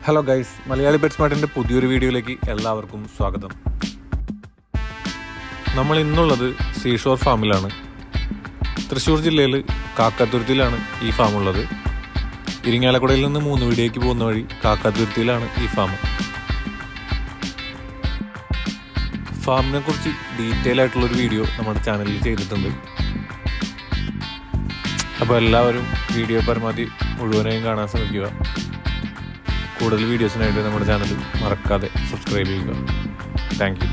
Hello guys, Malayali pet സ്മാർട്ടിൻ്റെ പുതിയൊരു വീഡിയോയിലേക്ക് എല്ലാവർക്കും സ്വാഗതം. നമ്മൾ ഇന്നുള്ളത് സീഷോർ ഫാമിലാണ്. തൃശ്ശൂർ ജില്ലയിൽ കാക്കാത്തുരുത്തിയിലാണ് ഈ ഫാം ഉള്ളത്. ഇരിങ്ങാലക്കുടയിൽ നിന്ന് 3 വീടിയേക്ക് പോകുന്ന വഴി കാക്കാത്തുരുത്തിയിലാണ് ഈ ഫാം. ഫാമിനെ കുറിച്ച് ഡീറ്റെയിൽ ആയിട്ടുള്ളൊരു വീഡിയോ നമ്മുടെ ചാനലിൽ ചെയ്തിട്ടുണ്ട്. അപ്പോൾ എല്ലാവരും വീഡിയോ പരമാവധി മുഴുവനായും കാണാൻ ശ്രമിക്കുക. കൂടുതൽ വീഡിയോസിനായിട്ട് നമ്മുടെ ചാനൽ മറക്കാതെ സബ്സ്ക്രൈബ് ചെയ്യുക. Thank you.